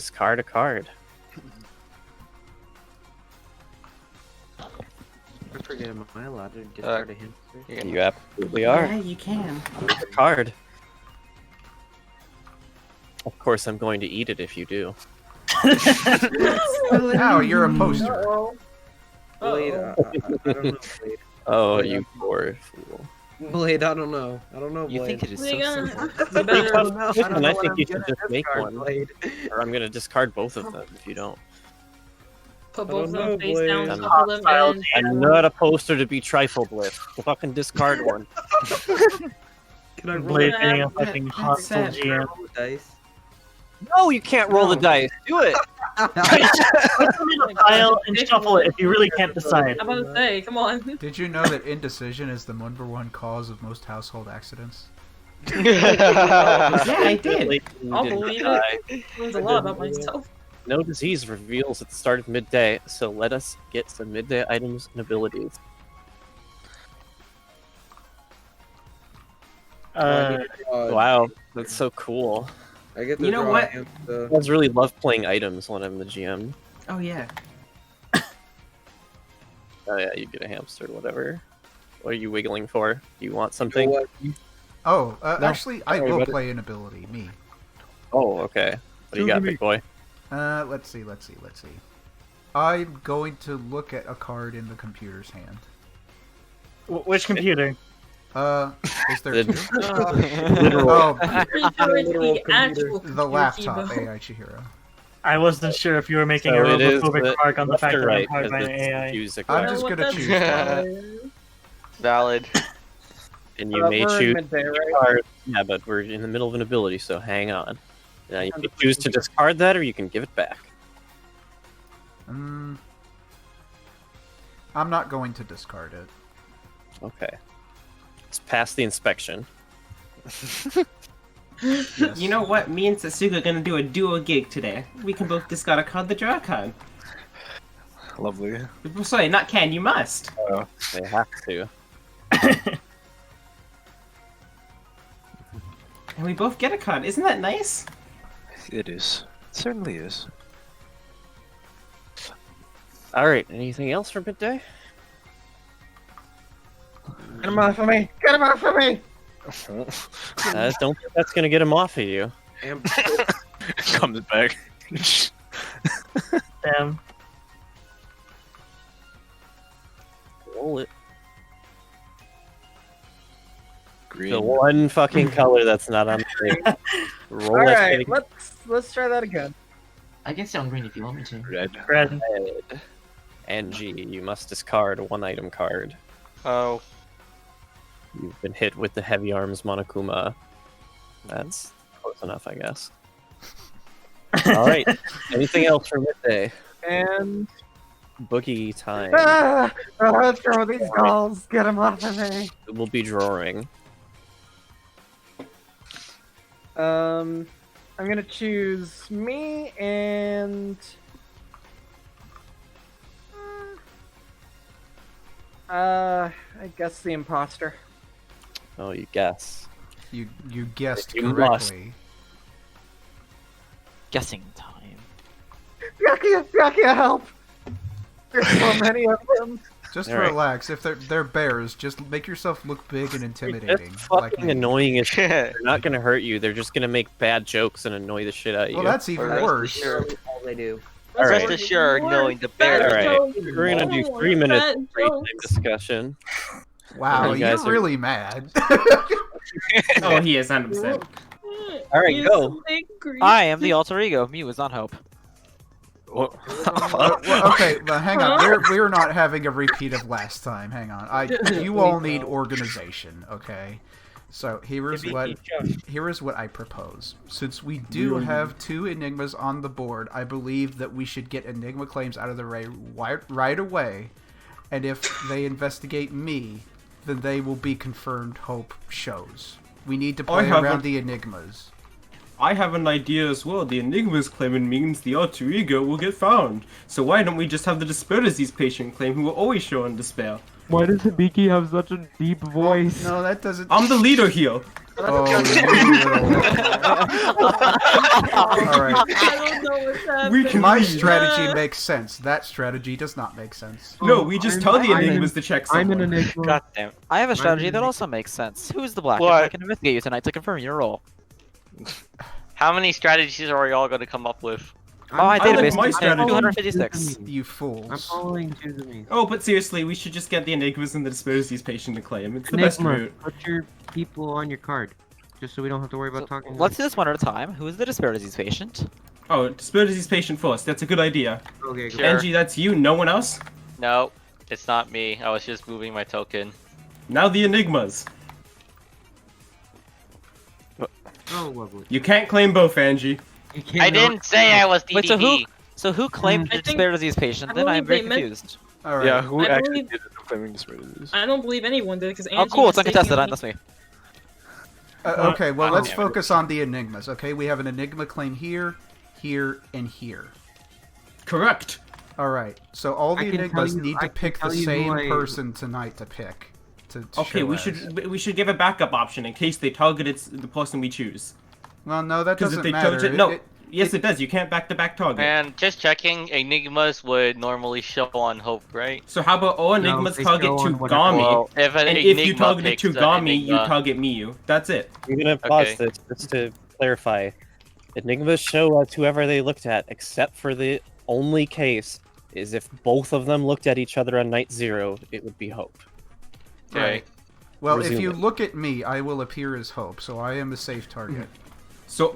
Discard a card. I forget, am I allowed to discard a hamster? You absolutely are. Yeah, you can. A card. Of course, I'm going to eat it if you do. Ow, you're a poster. Blade, I don't know, Blade. Oh, you poor fool. Blade, I don't know. I don't know, Blade. You think it is so Dangan, simple. you better- Listen, I think you should just make one. Blade. Or I'm going to discard both of them if you don't. Put I both of don't know, them face Blade. down, I'm shuffle them, and I'm not a poster to be trifled with. Fucking discard one. Can I roll Blade Yeah, being a fucking that's hostile sad. GM. the dice? No, you can't roll the dice. Do it. Put them in a pile and shuffle it if you really can't decide. I'm about to say, come on. Did you know that indecision is the #1 cause of most household accidents? Yeah, I did. I'll believe it. It means a lot about myself. No disease reveals at the start of midday, so let us get some midday items and abilities. Wow, that's so cool. I get to You know draw what? I just really love playing items when I'm the GM. Oh yeah. Oh yeah, you get a hamster, whatever. What are you wiggling for? Do you want something? Oh, No. actually, I Sorry will about it. play an ability. Me. Oh, okay. What do you got, big boy? Let's see. I'm going to look at a card in the computer's hand. Which computer? Is there two? Literal. Oh, Pretty sure it's the actual the laptop, computer. AI Chihiro. I wasn't sure if you were making So a it is robophobic remark on the left fact or that I'm right, powered by an because it's AI. confusing I'm question. just What gonna the choose hell? Valid. And you may choose a card. Yeah, but we're in the middle of an ability, so hang on. Now you can choose to discard that, or you can give it back. I'm not going to discard it. Okay. Let's pass the inspection. Yes. You know what? Me and Sasuke are gonna do a duo gig today. We can both discard a card, the draw a card. Lovely. Sorry, not can. You must. They have to. And we both get a card. Isn't that nice? It is. It certainly is. Alright, anything else for midday? Get him off of me! Get him off of me! Don't think that's gonna get him off of you. Comes back. Damn. Roll it. Green. The one fucking color that's not on the thing. Roll that Alright, thing. let's try that again. I can stay on green if you want me to. Red. Red. Red. And G, you must discard a one-item card. Oh. You've been hit with the Heavy Arms Monokuma. That's close enough, I guess. Alright, anything else for midday? And Boogie time. let's throw these dolls. Get him off of me. We'll be drawing. I'm gonna choose me and I guess the imposter. Oh, you guess. You guessed You must. correctly. Guessing time. Byakuya, help! There's so many of them. Just All right. relax. If they're bears, just make yourself look big and intimidating. It's like fucking me. annoying as shit. They're not gonna hurt you. They're just gonna make bad jokes and annoy the shit out of you. Well, that's even Rest worse. assured. All they do. All right. Rest assured, knowing the Bad bear. Alright, jokes. we're gonna do Oh, 3 minutes bad of free time jokes. discussion. Wow, You guys you're are- really mad. Oh, he is 100%. Alright, He's go. angry. I am the alter ego. Mew is on hope. Well, okay, but hang on. We're not having a repeat of last time. Hang on. You all need organization, okay? So here is what I propose. Since we do have 2 enigmas on the board, I believe that we should get enigma claims out of the way right away. And if they investigate me, then they will be confirmed hope shows. We need to play have around a- the enigmas. I have an idea as well. The Enigma's claiming means the alter ego will get found. So why don't we just have the despair disease patient claim who will always show in despair? Why does Hibiki have such a deep voice? No, that doesn't. I'm the leader here. Oh, all right. I don't know what's happening. We can My leave. strategy makes sense. That strategy does not make sense. No, we just tell the Enigmas to check I'm someone. an enigma. God damn. I have a strategy that also makes sense. Who's the black? What? I can investigate you tonight to confirm your role. How many strategies are we all going to come up with? Oh, my I like database my is strategy. 256. You I'm fools. following Chizumi. Oh, but seriously, we should just get the Enigmas and the despair disease patient to claim. It's the best Enigma, route. put your people on your card, just so we don't have to worry about talking. to Let's do this one at a time. Who is the despair disease patient? Oh, despair disease patient first. That's a good idea. them. Okay, go. Sure. Angie, that's you. No one else? No, it's not me. I was just moving my token. Now the Enigmas. Oh, lovely. You can't claim both, Angie. You can't I didn't say I was Wait, so DDD. who claimed I the think- despair disease patient? I Then I'm very believe they meant- confused. All right. Yeah, who I actually believe- did it claiming disparities? I don't believe anyone did because Oh, Angie. cool. It's was uncontested. taking- That's me. Okay, well, let's yeah. focus on the enigmas. Okay, we have an enigma claim here, here, and here. Correct. All right. So all I the can enigmas tell you- need I to can pick the tell you same who I- person tonight to pick. To Okay, show we as. should give a backup option in case they target the person we choose. Well, no, that Because if doesn't they matter. target, no, yes it does. You can't back-to-back target. And just checking, Enigmas would normally show on Hope, right? So how about all Enigmas they target show on to whatever- Gami, Well, if an and Enigma if you target picks to an Gami, you Enigma- target Miyu. That's it. I'm gonna pause Okay. this just to clarify. Enigmas show us whoever they looked at, except for the only case is if both of them looked at each other on night 0, it would be Hope. Okay. Well, if you Resume. look at me, I will appear as Hope, so I am a safe target. So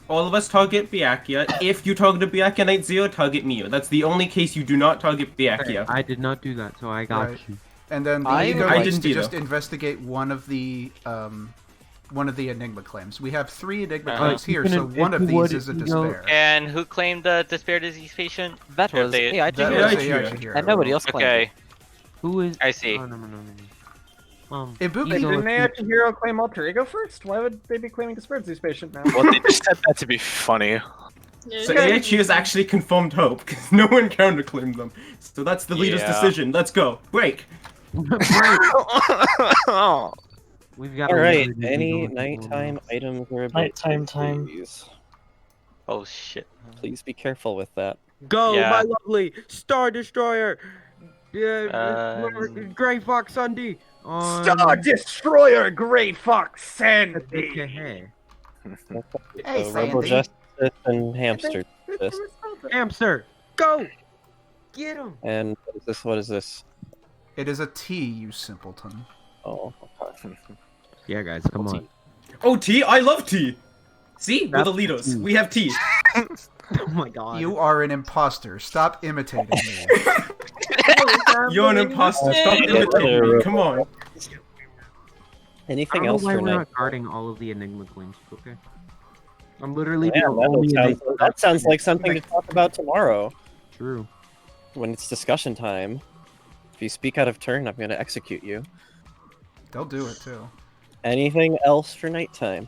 all of us target Byakuya. If you target Byakuya night 0, target Miyu. That's the only case you do not target Byakuya. I did not do that, so I got Right. you. And then the I ego I needs didn't to either. just investigate one of the enigma claims. We have 3 enigma Uh-huh. claims here, You can- so one if of you would, these is a you know- despair. And who claimed the despair disease patient? That If was they- AI That Yeah, was I AI cheer. Chihiro. and nobody else claimed it. Okay. Who is? I see. Oh, no. Ibuki- Ego- Didn't they actually hero claim alter ego first? Why would they be claiming disparity patient now? Well, they just said that to be funny. Yeah, So yeah. AIG is actually confirmed Hope, because no one counterclaimed them. So that's the leader's Yeah. decision. Let's go. Break. Oh. We've got. All a right. really Any busy nighttime items or Nighttime time. Please. Oh shit. Please be careful with that. Go, Yeah. my lovely Star Destroyer. Um, Gray Fox Sunday. Star Destroyer, Gray Fox, Sandy. Hey, So Rebel Sandy. Justice and Hamster. This. Hamster, go. Get him. And what is this? What is this? It is a T, you simpleton. Oh, okay. Yeah, guys, come on. Oh, tea? I love tea. See? We're That's the leaders. tea. We have tea. Oh my god. You are an imposter. Stop imitating me. You're an imposter. Stop Yay. imitating me. Come on. I Anything don't know else why for we're night? not guarding all of the Enigma claims. Okay. I'm literally Yeah, the only Enigma. that sounds like something to talk about tomorrow True. when it's discussion time. If you speak out of turn, I'm going to execute you. They'll do it too. Anything else for nighttime?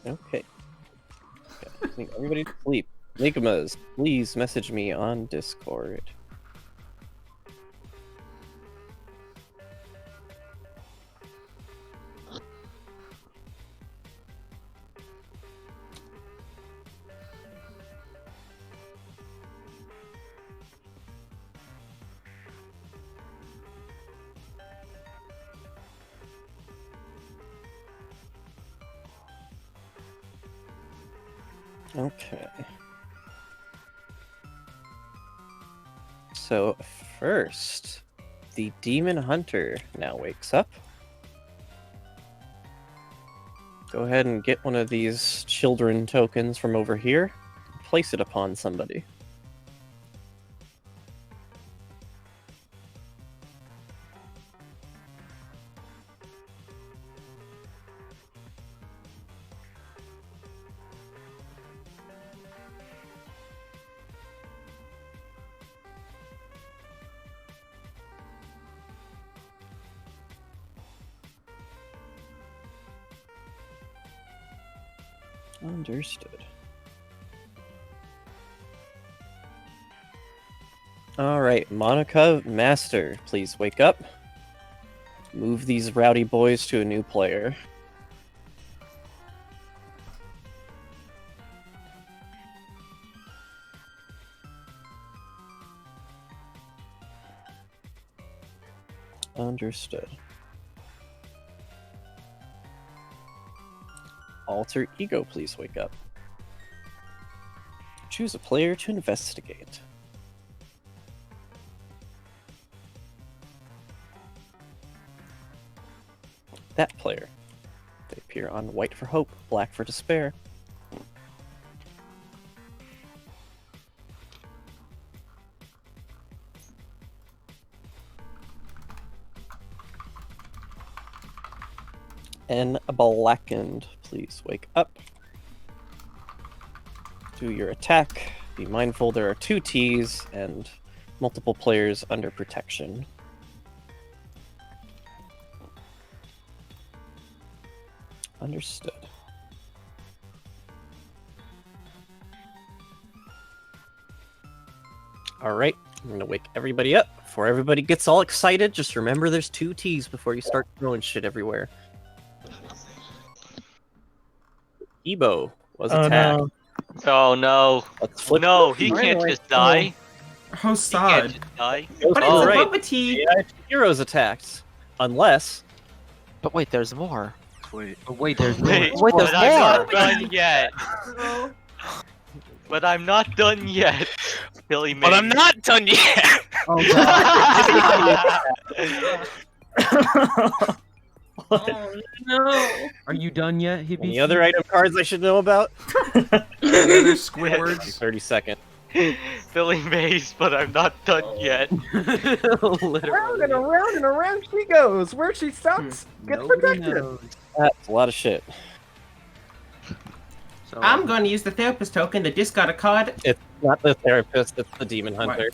Okay. I think everybody sleep. Enigmas, please message me on Discord. Okay. So, first, the Demon Hunter now wakes up. Go ahead and get one of these children tokens from over here. Place it upon somebody. Understood. Alright, Monica, Master, please wake up. Move these rowdy boys to a new player. Understood. Alter Ego, please wake up. Choose a player to investigate. That player. They appear on white for hope, black for despair. And a blackened, please wake up. Do your attack. Be mindful there are 2 Ts and multiple players under protection. Understood. Alright, I'm gonna wake everybody up. Before everybody gets all excited, just remember there's 2 Ts before you start throwing shit everywhere. Ebo was attacked. No. Oh no. Let's flip No, it. he can't Finally. just die. How He can't sad. just die. But it's All a right. puppety. AI Heroes attacked. Unless But wait, there's more. Wait. But wait, there's more. Wait, Wait, there's but I'm more. not done yet. But I'm not done yet. Billy But I'm not done yet! Oh god. Oh no. Are you done yet? He any other item cards I should know about? There's Squidwards. 30 seconds. Billy Mays, but I'm not done yet. Round and around and around she goes. Where she stops gets Nobody protected. knows. That's a lot of shit. So, I'm gonna use the therapist token to discard a card. It's not the therapist, it's the demon hunter.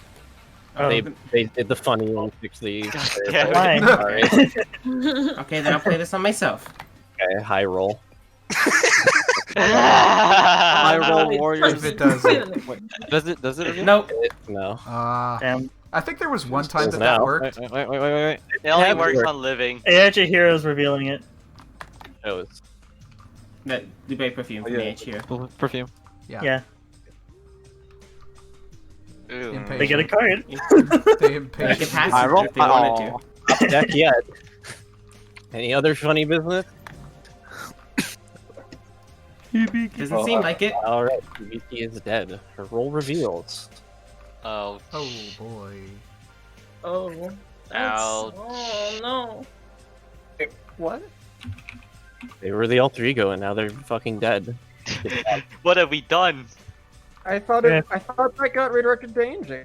Oh, They did the funny and fixed the. damn it. Alright. okay, then I'll play this on myself. Okay, high roll. I roll Wait, warriors. If it doesn't. Does it? Does it? Nope. No. Damn. I think there was one time Does that now. worked. Wait. It only Have works worked. on living. AHA Heroes revealing it. Shows. That debate perfume from yeah. here. Perfume. Yeah. Ooh. Impatient. They get a card. They I impatient. could pass I it roll. if they wanted to. Deck yet. Any other funny business? Doesn't seem like it. Alright, Yuki is dead. Her role reveals. Oh. Oh boy. Oh. that's- Ouch. Oh no. What? They were the alter ego and now they're fucking dead. What have we done? I thought Yeah. I thought that got redirected to Angie.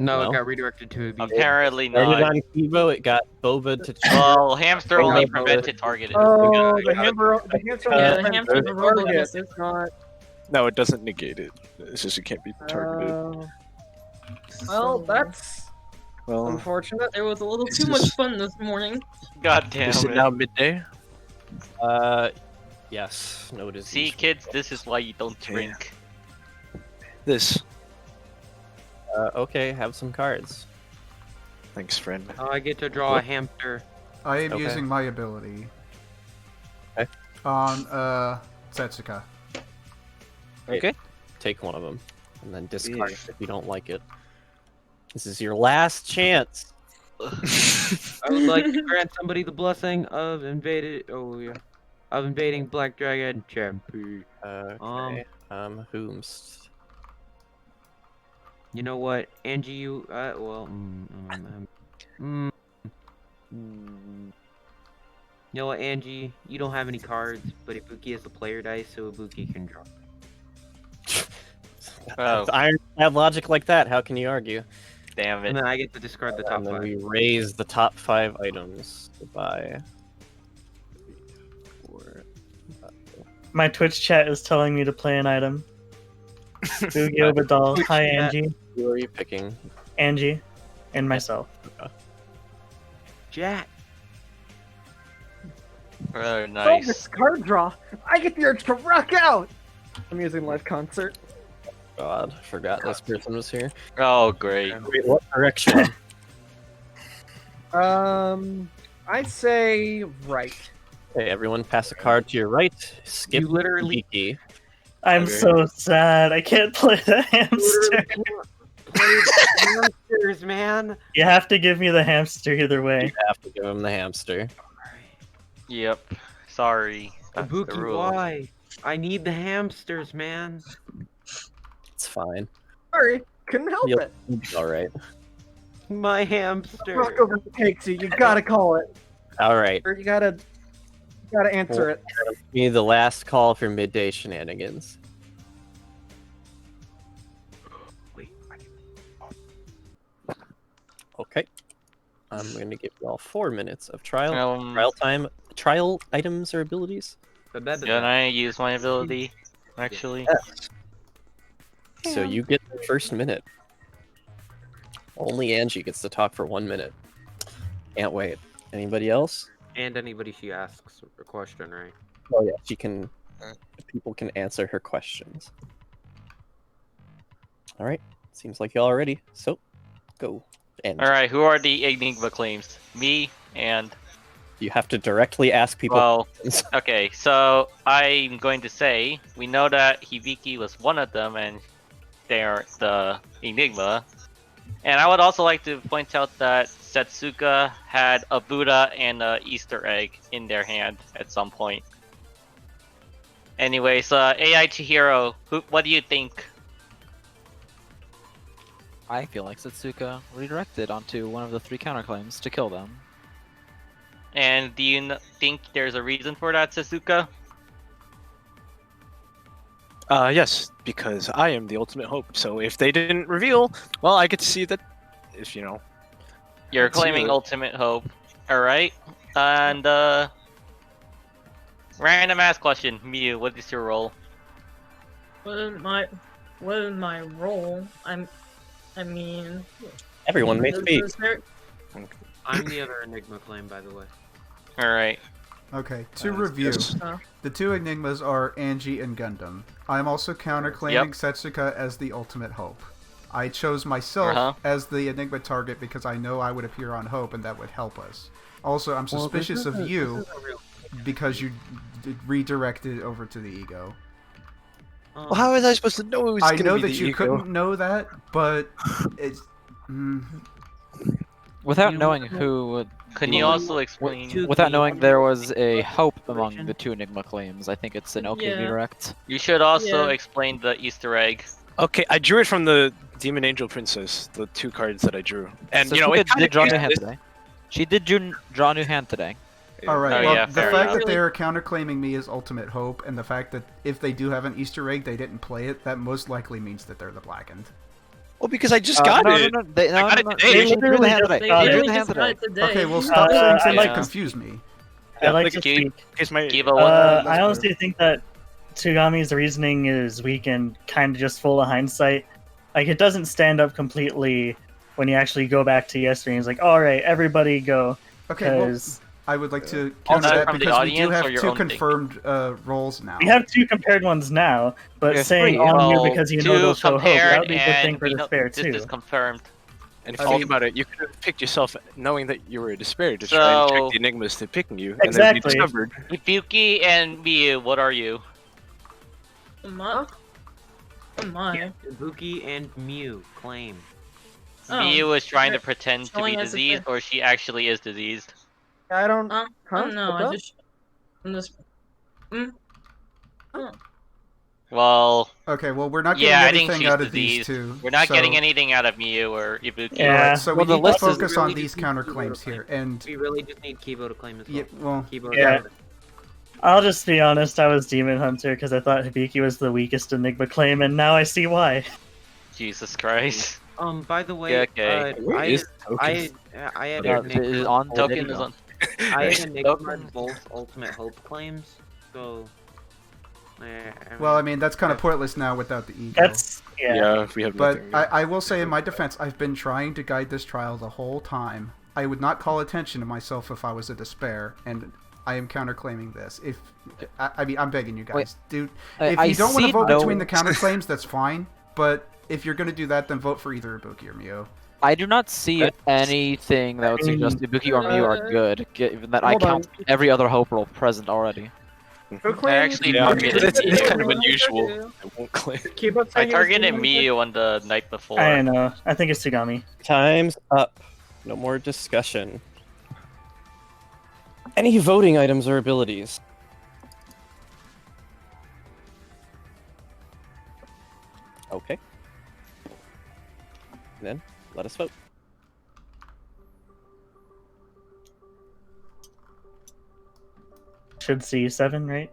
No, No. it got redirected to a Apparently Started not. on Kibo, it got Boba to Well, hamster only Yeah. prevented targeted. Oh, the hammer. The hamster. Yeah, on the hamster the rolled target. against it. It's not. No, it doesn't negate it. It's just it can't be targeted. Well, that's Well, unfortunate. There was a little It's too much just- fun this morning. God damn is it it. now midday? yes. No, it is. See, kids, this is why you don't Okay. drink. This. Okay, have some cards. Thanks, friend. I get to draw a hamster. I am Okay. using my ability. Okay. On Setsuka. Okay. Take one of them, and then discard it if you don't like it. This is your last chance. I would like to grant somebody the blessing of invading Black Dragon Champion. Okay. Whomst. You know what, Angie? You you know what, Angie? You don't have any cards, but Ibuki has the player dice, so Ibuki can draw. Oh, Ironclad logic like that. How can you argue? damn And it. then I get to discard the top And then 5. we raise the top 5 items. Goodbye. 4. My Twitch chat is telling me to play an item. Boogie Obadal. Hi, Angie. Who are you picking? Angie. And myself. Jack. Oh, Oh, nice. this card draw. I get the urge to rock out. I'm using live concert. God, forgot this person was here. Oh, great. Wait, what direction? I say right. Okay, everyone pass a card to your right. Skip You literally- Hibiki. I'm so sad. I can't play the hamster. Play the hamsters, man. You have to give me the hamster either way. You have to give him the hamster. Yep. Sorry. That's the Ibuki, rule. why? I need the hamsters, man. It's fine. Sorry, couldn't help You'll it. be alright. My hamster. Rock over the takes you. You gotta call it, Alright. or you gotta answer it. Give me the last call for midday shenanigans. Wait, Okay. I'm going to give you all 4 minutes of trial Um, time. Trial items or abilities. Can I use my ability? Actually. So you get the first minute. Only Angie gets to talk for 1 minute. Can't wait. Anybody else? And anybody she asks a question, right? Oh yeah, she can. People can answer her questions. All right. Seems like y'all are ready. So, go. And Alright, who are the Enigma claims? Me and... you have to directly ask people. Well, questions. okay, so I'm going to say, we know that Hibiki was one of them, and they're the Enigma. And I would also like to point out that Setsuka had a Buddha and a Easter egg in their hand at some point. Anyways, AI Chihiro, what do you think? I feel like Setsuka redirected onto one of the 3 counterclaims to kill them. And do you think there's a reason for that, Setsuka? Yes, because I am the ultimate hope. So if they didn't reveal, well, I get to see that. If you know, You're Let's see claiming the- ultimate hope. Alright. And, random ass question. Mew, what is your role? What is my role? I mean, Everyone may speak. is there- I'm the other Enigma claim, by the way. Alright. Okay, to review, the 2 Enigmas are Angie and Gundam. I'm also counterclaiming Setsuka as the ultimate hope. I chose myself as the Enigma target because I know I would appear on Hope and that would help us. Also, I'm suspicious of you because you redirected over to the Ego. well, how was I supposed to know it was I going to know be that the you Ego? couldn't know that, but it's... Without knowing who would... Can you also explain? Without knowing there was a hope among the 2 Enigma claims, I think it's an okay Yeah. redirect. You should also Yeah. explain the Easter egg. Okay, I drew it from the Demon Angel Princess, the 2 cards that I drew, and So you know, she it did draw a new kinda hand used today. She did draw a new hand today. Alright, Oh, well, yeah, the fair fact enough. that they are counterclaiming me as ultimate hope, and the fact that if they do have an Easter egg, they didn't play it, that most likely means that they're the Blackened. Well, because I just got it. No, I got it today. They drew the hand today. They They drew literally the hand just got today. it today. Okay, well, stop saying I things like that to- confuse me. I like Look to at speak. Here's my. Kiba, what? I honestly think that Tsugami's reasoning is weak and kind of just full of hindsight. Like, it doesn't stand up completely when you actually go back to yesterday and it's like, alright, everybody go. Okay, well, Because I would like to Also counter that from the because we do audience have or your 2 own thing? confirmed roles now. we have 2 compared ones now, but Yeah, saying 3. on you Well, because you know two they'll show hope, compared that would be a good thing and for we know Despair this too. is confirmed. And if I you mean- think about it, you could have picked yourself knowing that you were a despair to try and So- trick the Enigmas to picking you, and then be Exactly. discovered. Ibuki and Miyu, what are you? Am I? Ibuki and Mew claim. Oh, Miyu was trying to pretend to be showing us a diseased, bit. or she actually is diseased? I don't... I don't know. What's I up? just. I'm just. Well, Okay, well, we're not getting yeah, I think anything she's out of diseased. these 2. We're not so... getting anything out of Miyu or Ibuki. Yeah. Alright, so Well, we the need to list is focus really on these just need counterclaims Kibo to here, and... We really just need Kibo to claim as well. Yeah, well, Kibo Yeah. to I'll just be honest, I was Demon Hunter because I thought Hibiki was the weakest Enigma claim, and now I see why. Jesus Christ. By the way, Yeah, okay. Where is I had Yeah, Enigma. it is on the Token video. is on. I had Enigma Token. both Ultimate Hope claims, so. well, I mean, that's kind of pointless now without the Ego. That's yeah. Yeah, we have But nothing. I will say in my defense, I've been trying to guide this trial the whole time. I would not call attention to myself if I was a despair, and I am counterclaiming this. If I mean, I'm begging you guys, Wait, dude. I- If I you don't want to see vote no- between the counterclaims, that's fine. But if you're gonna do that, then vote for either Ibuki or Mio. I do not see anything that would suggest Ibuki or Mew are good, given that I Hold on. count every other hope roll present already. Who I claims? actually Yeah, targeted it's kind of Mew. unusual. I won't claim. Keep up I saying targeted Mew on the night before. I know. I think it's Tsugami. Time's up. No more discussion. Any voting items or abilities? Okay. Then let us vote. Should see 7, right?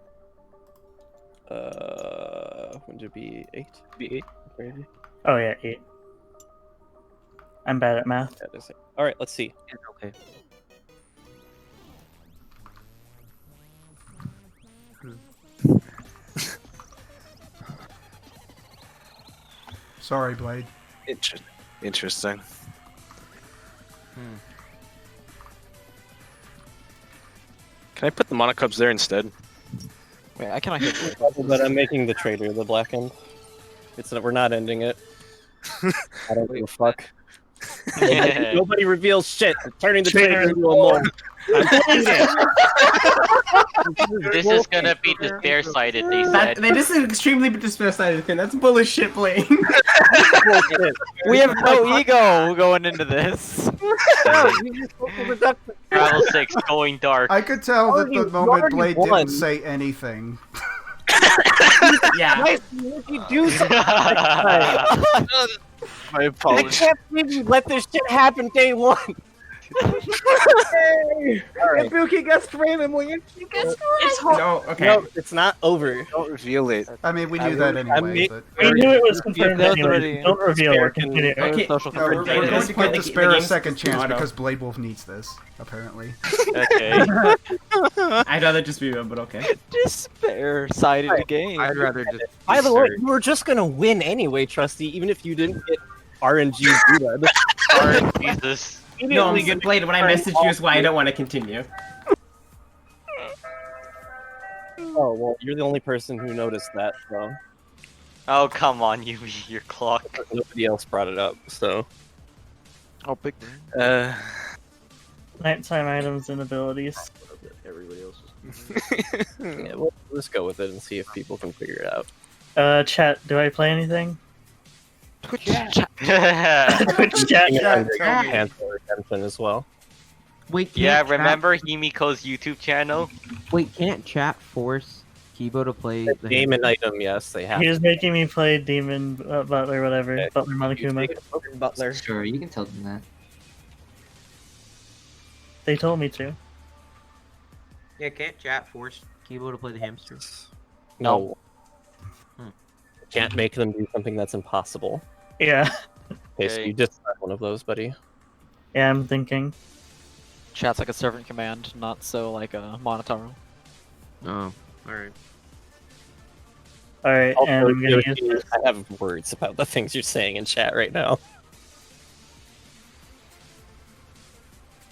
Would it be 8? Be 8. Maybe. Oh yeah, 8. I'm bad at math. That is it. All right, let's see. Okay. Sorry, Blade. Interesting. Can I put the monocubs there instead? Wait, I cannot hear. But I'm making the trader the black end. We're not ending it. I don't give a fuck. Nobody reveals shit. I'm turning the trader into a mole. This is gonna be despair-sided, they said. This is extremely despair-sided thing. That's bullshit, Blaine. We have no ego going into this. Travel 6 going dark. I could tell that the You moment already Blade won. didn't say anything. Yeah. Nice, you do something. My I apologies. can't believe you let this shit happen day one. Hey! Alright. Ibuki guessed randomly, and she guessed It's right. No, okay. No, it's not over. Don't reveal it. I mean, we I knew that will- anyway. But... We knew it was confirmed that was anyway. already- Don't reveal Spare or continue. can- Okay. Social No, we're At going this to point, get to the spare a game's second chance auto. because Blade Wolf needs this, apparently. Okay. I'd rather just be real, but okay. Despair-sided game. I'd rather just. By the way, insert- you were just gonna win anyway, Trusty, even if you didn't get RNG Buddha. Alright, Jesus. No, I'm good, Blade. When I message you is why I don't want to continue. Oh, well, you're the only person who noticed that, so Oh, come on, you your clock. nobody else brought it up, so. Oh, big. Nighttime items and abilities. Everybody else is. Yeah, we'll just go with it and see if people can figure it out. Chat, do I play anything? Twitch Yeah. Twitch chat. Cancel attention as well. Wait, Yeah, can't chat- remember Himiko's YouTube channel? Wait, can't chat force Kibo to play the Game and item, yes, they have. He was making me play Demon Butler, whatever. Okay. Butler Monokuma. Butler. Sure, you can tell them that. They told me to. Yeah, can't chat force Kibo to play the hamster. No. Hmm. Can't make them do something that's impossible. Yeah. Okay, so Okay. you just had one of those, buddy. Yeah, I'm thinking. Chat's like a servant command, not so like a Monotaro. Oh, alright. Alright, Also, and I'm gonna use Yoshi, this. I have words about the things you're saying in chat right now.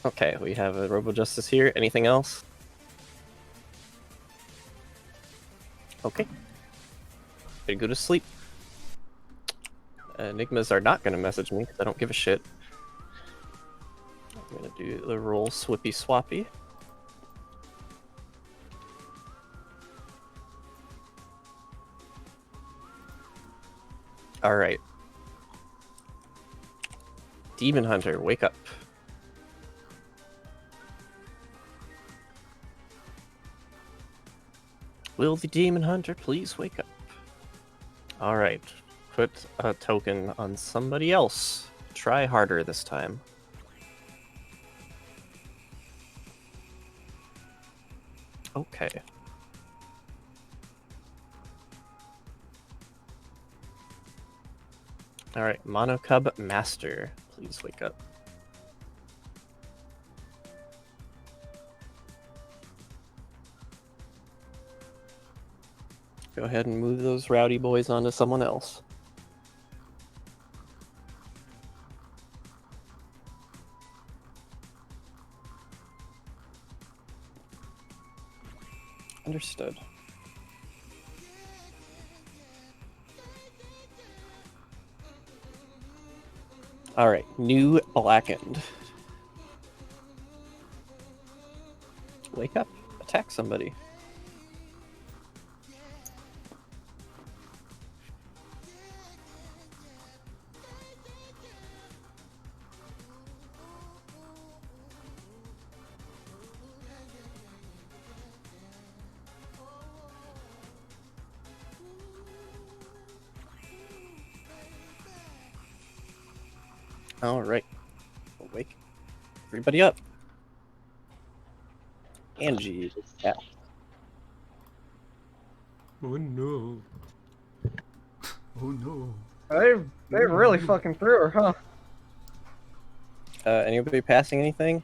Okay, we have a Robo Justice here. Anything else? Okay. Gonna go to sleep. Enigmas are not gonna message me because I don't give a shit. I'm gonna do the roll swippy swappy. Alright. Demon Hunter, wake up. Will the Demon Hunter please wake up? Alright. Put a token on somebody else. Try harder this time. Okay. Alright, Monocub Master, please wake up. Go ahead and move those rowdy boys onto someone else. Understood. Alright, new blackened. Wake up, attack somebody. Alright. Wake everybody up. Angie is out. Oh no. Oh no. They really fucking threw her, huh? Anybody passing anything?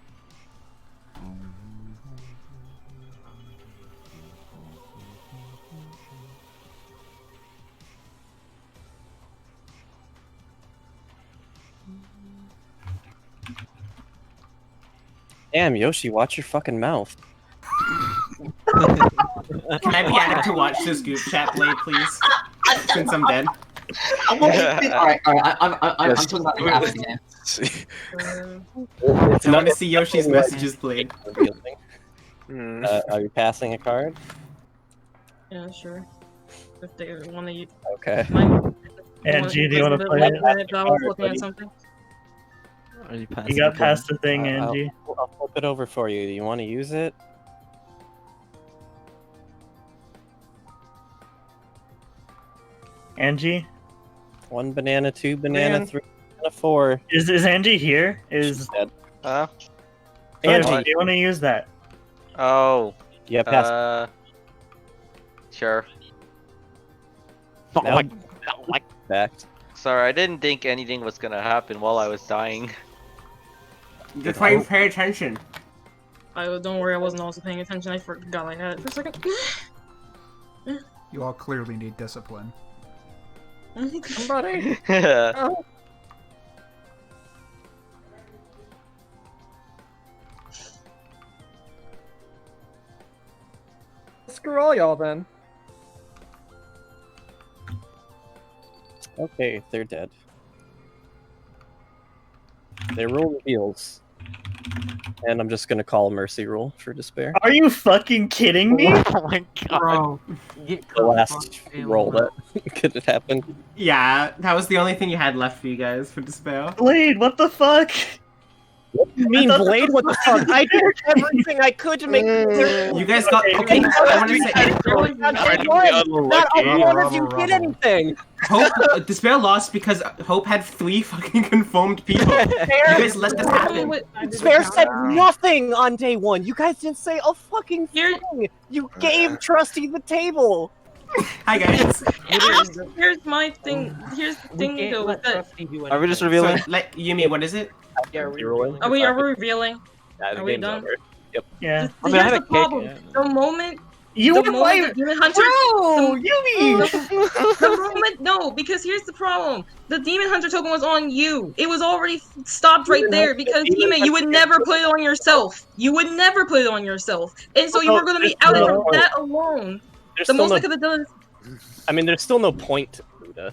Damn, Yoshi, watch your fucking mouth. Can I be added to watch this group chat play, please? Since I'm dead. Alright, I'm talking about the apps again. I want to see Yoshi's messages played. Are you passing a card? Yeah, sure. If they want to use. Okay. Angie, do you want to play it? I was looking at something. Are you passing? You got past the thing, Angie. I'll flip it over for you. Do you want to use it? Angie? 1 banana, 2 banana, Man. 3 banana, 4. Is Angie here? Is dead. Angie, do you want to use that? Oh. Yeah, pass. Sure. Now, back. Sorry, I didn't think anything was gonna happen while I was dying. That's why you pay attention. Don't worry, I wasn't also paying attention. I forgot I had it for a second. You all clearly need discipline. Somebody. Oh. Screw all y'all then. Okay, they're dead. They roll reveals. And I'm just gonna call a mercy roll for despair. Are you fucking kidding me? Oh my god. Bro. The last roll that could have happened. Yeah, that was the only thing you had left for you guys for despair. Blade, what the fuck? What do you mean, Blade? What the fuck? I did everything I could to make You guys got okay. I want to say not a one of you did anything. Hope despair lost because Hope had 3 fucking confirmed people. You guys let this happen. Despair said nothing on day 1. You guys didn't say a fucking thing. You gave Trusty the table. Hi guys. Here's my thing. Here's the thing though. With that. Are we just revealing? So, Yumi, what is it? Are we revealing? Are we done? Over. Yep. Yeah. I mean, I Here's had the a problem. cake. The moment You the were moment like, the Demon Hunter, bro, Yumi! the moment, no, because here's the problem. The Demon Hunter token was on you. It was already stopped right there because teammate, you would never put it on yourself. You would never put it on yourself, and so you were going to be outed from that alone. The most I could have done is. I mean, there's still no point to Buddha.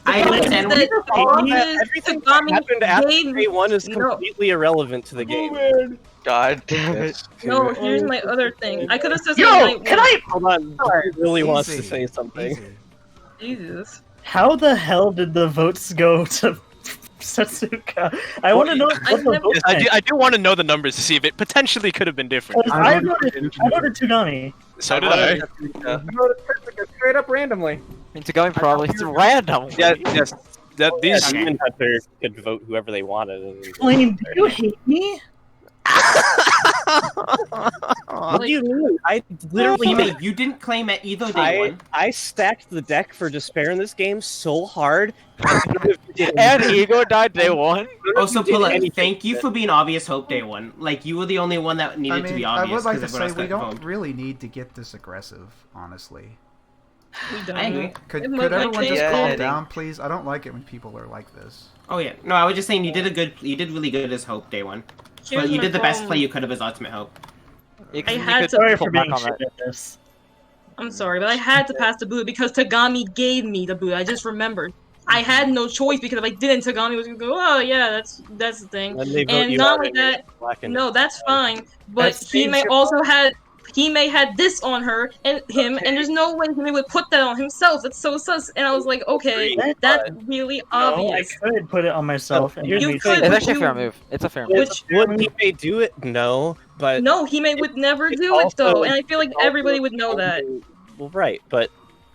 I understand everything that happened after day 1 is completely irrelevant to the game. God damn it. No, here's my other thing. I could have said Yo, something. can I? Hold on. He really wants to say something. Jesus. How the hell did the votes go to Satsuka? I want to know what the votes I do want to know the numbers to see if it potentially could have been different. I voted Tugami. So did I. I voted Tetsuka straight up randomly. Into going probably it's random. Yeah, yes. These Demon Hunter could vote whoever they wanted. Blaine, do you hate me? What do you mean? I literally Teammate, you didn't claim it either day 1. I stacked the deck for despair in this game so hard. And Ego died day 1. Also, Pula, thank you for being obvious Hope day 1. Like, you were the only one that needed to be I obvious. would like to 'cause everyone say else we got don't voted. really need to get this aggressive, honestly. I agree. Could everyone just calm down, please? I don't like it when people are like this. Oh yeah, no, I was just saying you did really good as Hope day 1. But you did the best play you could have as Ultimate Hope. I had to. Sorry for being shit at this. I'm sorry, but I had to pass the Buddha because Tagami gave me the Buddha. I just remembered. I had no choice because if I didn't, Tagami was gonna go, oh yeah, that's the thing. And not only that, no, that's fine. But he may had this on her and him, and there's no way he would put that on himself. It's so sus. And I was like, okay, that's really obvious. I could put it on myself. And you could. It's actually a fair move. It's a fair move. Would he may do it? No, but no, he would never do it though, and I feel like everybody would know that. Well, right, but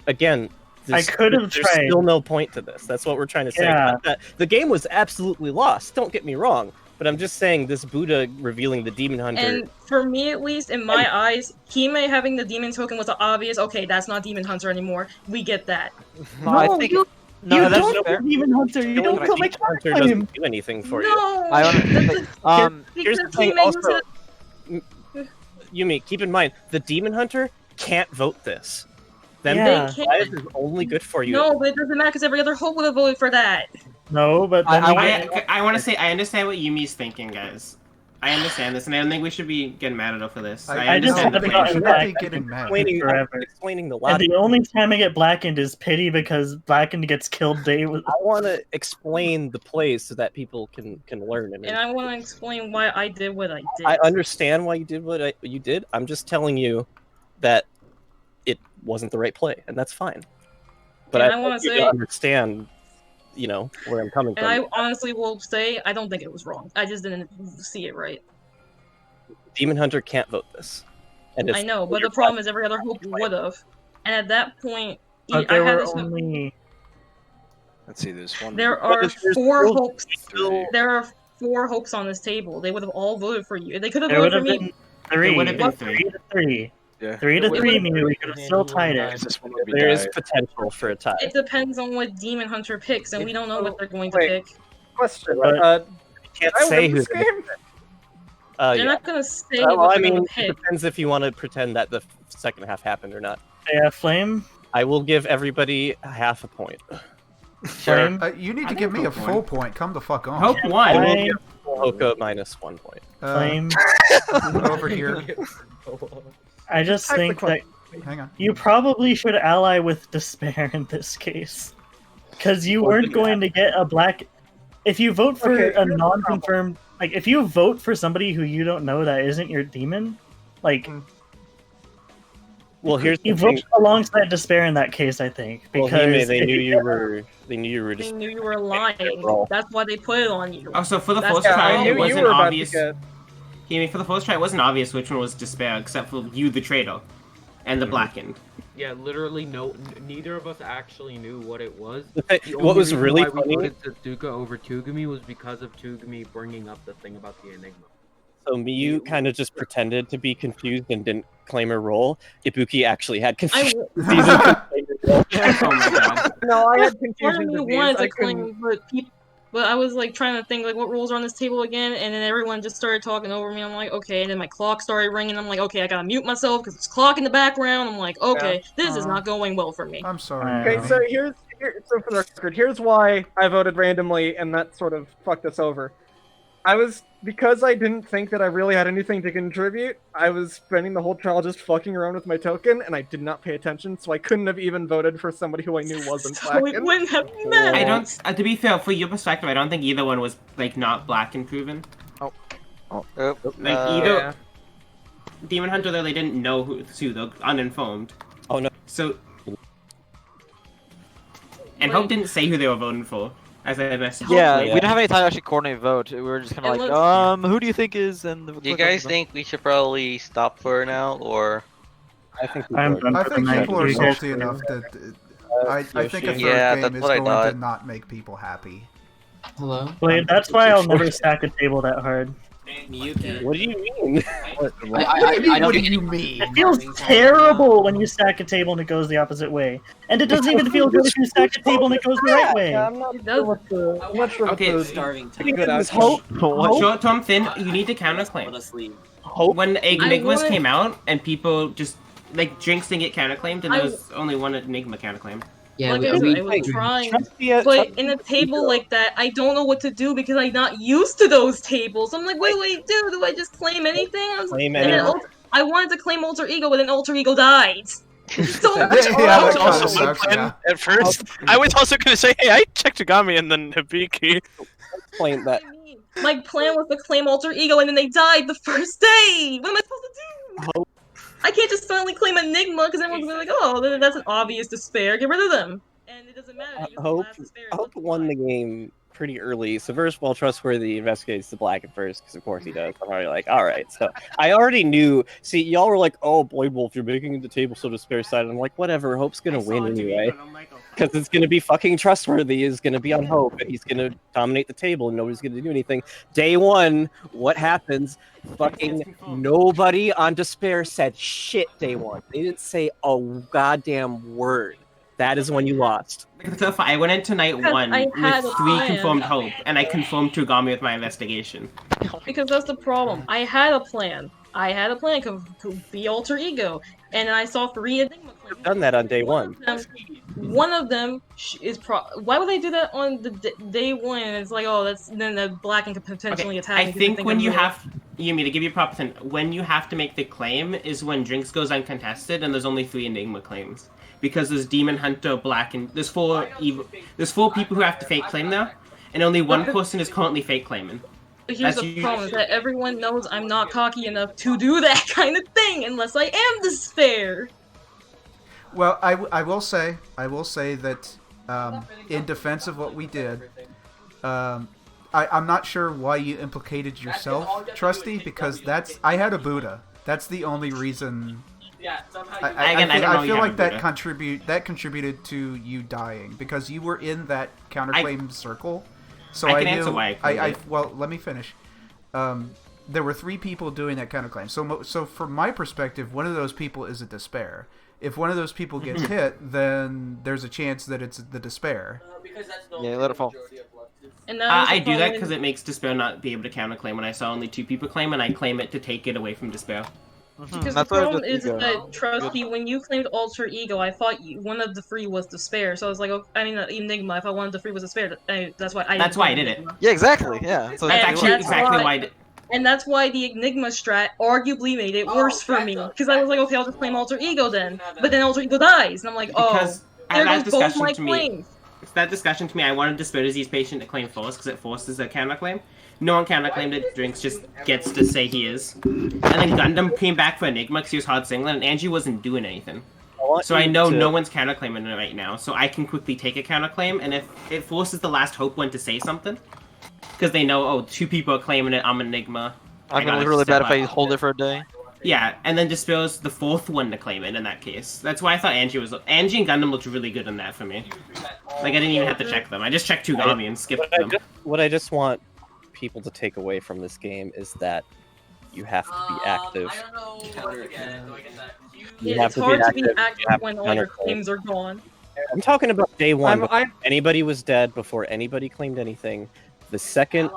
again. I could have tried. There's still no point to this. That's what we're trying to say. Yeah. The game was absolutely lost. Don't get me wrong, but I'm just saying this Buddha revealing the Demon Hunter. And for me, at least in my eyes, Hime having the demon token was obvious. Okay, that's not Demon Hunter anymore. We get that. No, I think you don't have Demon Hunter. You don't kill my Hunter doesn't do anything for you. No. Here's the thing. Also, Yumi, keep in mind the Demon Hunter can't vote this. Then bias is only good for you. No, but it doesn't matter because every other hope would have voted for that. No, but then I want to say I understand what Yumi's thinking, guys. I understand this, and I don't think we should be getting mad at her for this. I understand the plan. Explaining the logic. And the only time I get Blackened is pity because Blackened gets killed day with. I want to explain the plays so that people can learn. And I want to explain why I did what I did. I understand why you did what you did. I'm just telling you that it wasn't the right play, and that's fine. But I want to understand, where I'm coming from. And I honestly will say I don't think it was wrong. I just didn't see it right. Demon Hunter can't vote this. And I know, but the problem is every other hope would have. And at that point, but I had only... Let's see, there's one. There are 4 hopes. There are 4 hopes on this table. They would have all voted for you. They could have voted for me. 3. It would have been 3 to 3. Yeah. 3 to 3 means we could have still tied it. There is potential for a tie. It depends on what Demon Hunter picks, and we don't know what they're going to pick. Question. Can't say who's They're not going to say what they're going to pick. It depends if you want to pretend that the second half happened or not. Yeah, Flame? I will give everybody half a point. Flame? You need to give me a full point. Come the fuck on. Hope one. I will give Hoka minus 1 point. Flame? Over here. I just think that hang on. You probably should ally with Despair in this case. Because you weren't going to get a black... If you vote for a non-confirmed... Like, if you vote for somebody who you don't know that isn't your demon, like... Well, here's you vote alongside Despair in that case, I think. Because they knew you were just... They knew you were lying. That's why they put it on you. Oh, so for the first try, it wasn't obvious... For the first try, it wasn't obvious which one was Despair, except for you, the traitor, and the Blackened. Yeah, literally, neither of us actually knew what it was. What was really funny? We voted Setsuka over Tugumi was because of Tugumi bringing up the thing about the Enigma. So Miyu kind of just pretended to be confused and didn't claim her role. Ibuki actually had confusion. Oh my god. No, I had confusion. Part of me wanted to claim, but I was like trying to think like what rules are on this table again, and then everyone just started talking over me. I'm like, okay, and then my clock started ringing. I'm like, okay, I gotta mute myself because it's clock in the background. I'm like, okay, this is not going well for me. I'm sorry. Okay, so so for the record, here's why I voted randomly, and that sort of fucked us over. Because I didn't think that I really had anything to contribute, I was spending the whole trial just fucking around with my token, and I did not pay attention, so I couldn't have even voted for somebody who I knew wasn't Blackened. We wouldn't have met. I don't. To be fair, for your perspective, I don't think either one was like not Blackened proven. Either Demon Hunter, though, they didn't know who they're uninformed. Oh no. So, and Hope didn't say who they were voting for. As I messaged. Yeah, we didn't have any time to actually coordinate vote. We were just kind of like, who do you think is? And do you guys think we should probably stop for now, or? I think people are salty enough that I think a third game is going to not make people happy. Hello. Wait, that's why I'll never stack a table that hard. What do you mean? What do you mean? It feels terrible when you stack a table and it goes the opposite way. And it doesn't even feel good if you stack a table and it goes the right way. I'm not sure what the starving Short-term Thin, you need to counterclaim. When Enigmas came out and people just, like, Jinx didn't get counterclaimed, and there was only one Enigma counterclaim. Yeah, like I was trying, but in a table like that, I don't know what to do because I'm not used to those tables. I'm like, wait, do I just claim anything? Claim anything. I wanted to claim Alter Ego, but then Alter Ego died. So That was also my plan at first. I was also gonna say, hey, I checked Tagami and then Hibiki. Point that. my plan was to claim Alter Ego, and then they died the first day. What am I supposed to do? I can't just suddenly claim Enigma because everyone's gonna be like, oh, that's an obvious despair. Get rid of them. And it doesn't matter. Hope won the game pretty early. So first, while trustworthy investigates the black at first, because of course he does. I'm already like, all right. So I already knew. See, y'all were like, oh, Werewolf, you're making the table so despair side. I'm like, whatever. Hope's gonna win anyway, because it's gonna be fucking trustworthy. Is gonna be on Hope, and he's gonna dominate the table, and nobody's gonna do anything. Day one, what happens? Fucking nobody on despair said shit. Day one, they didn't say a goddamn word. That is when you lost. So I went into night one I with had a 3 plan. confirmed Hope, and I confirmed Tagami with my investigation. Because that's the problem. I had a plan. I had a plan to be Alter Ego, and I saw 3 Enigma claims. You've done that on day one. One of them is why would they do that on the day one? It's like, oh, that's then the black and could potentially attack. I think when you have, Yumi, to give you props, when you have to make the claim is when Drinks goes uncontested and there's only 3 Enigma claims. Because there's Demon Hunter, Black, and there's 4 people who have to fake claim now, and only 1 person is currently fake claiming. Here's the problem: is that everyone knows I'm not cocky enough to do that kind of thing unless I am despair. Well, I will say that in defense of what we did, I'm not sure why you implicated yourself, Trusty, because I had a Buddha. That's the only reason. I feel like that contributed to you dying because you were in that counterclaim circle. So I knew. Answer why well, let me finish. There were 3 people doing that counterclaim. So from my perspective, one of those people is a despair. If one of those people gets hit, then there's a chance that it's the despair. Yeah, let it fall. And I do that because it makes despair not be able to counterclaim when I saw only 2 people claim, and I claim it to take it away from despair. Because the problem is that, Trusty, when you claimed Alter Ego, I thought one of the 3 was despair. So I was like, oh, I mean, Enigma. If I wanted the 3 was despair, that's why I. That's why I did it. Yeah, exactly. Yeah. So that's actually exactly why I did. And that's why the Enigma strat arguably made it worse for me. Because I was like, okay, I'll just claim Alter Ego then. But then Alter Ego dies, and I'm like, oh, there goes both my claims. That discussion to me, I wanted Despair Disease Patient to claim Force because it forces a counterclaim. No one counterclaimed it. Drinks just gets to say he is. And then Gundam came back for Enigma because he was hard singling, and Angie wasn't doing anything. So I know no one's counterclaiming it right now, so I can quickly take a counterclaim, and if it forces the last Hope one to say something, because they know, oh, 2 people are claiming it, I'm Enigma. I'm gonna look really bad if I hold it for a day. Yeah, and then Despair's the 4th one to claim it in that case. That's why I thought Angie and Gundam looked really good in that for me. Like, I didn't even have to check them. I just checked Tagami and skipped them. What I just want people to take away from this game is that you have to be active. It's hard to be active when all your claims are gone. I'm talking about day one. Before anybody was dead, before anybody claimed anything. The second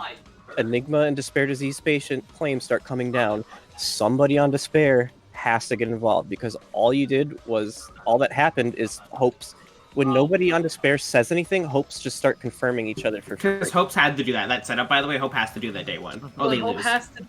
Enigma and Despair Disease Patient claims start coming down, somebody on Despair has to get involved, because all that happened is Hope's. When nobody on Despair says anything, Hopes just start confirming each other for free. Because Hopes had to do that. That setup, by the way, Hope has to do that day one. Oh, they Hope lose. has to,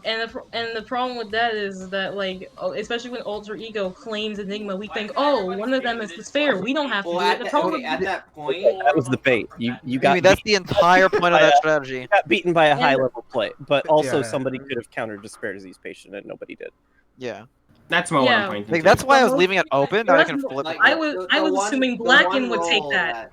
and the problem with that is that, like, especially when Alter Ego claims Enigma, we think, oh, one of them is Despair. We don't have to do it. The problem at that point, that was the bait. You got. That's the entire point of that strategy. You got beaten by a high level play, but also somebody could have countered Despair Disease Patient, and nobody did. Yeah. That's more what I'm pointing to. That's why I was leaving it open. Now I can flip it. I was assuming Blacken would take that.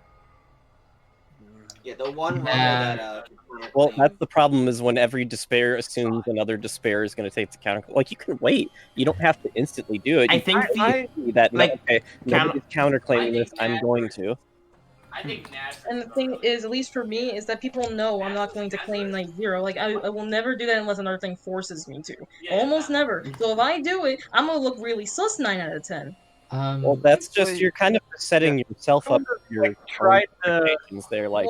Yeah, the one that. Well, that's the problem, is when every Despair assumes another Despair is going to take the counter. Like, you can wait. You don't have to instantly do it. I think nobody's counterclaiming this. I'm going to. And the thing is, at least for me, is that people know I'm not going to claim Night Zero. Like, I will never do that unless another thing forces me to. Almost never. So if I do it, I'm gonna look really sus 9 out of 10. Well, that's just, you're kind of setting yourself up for your expectations there. Like,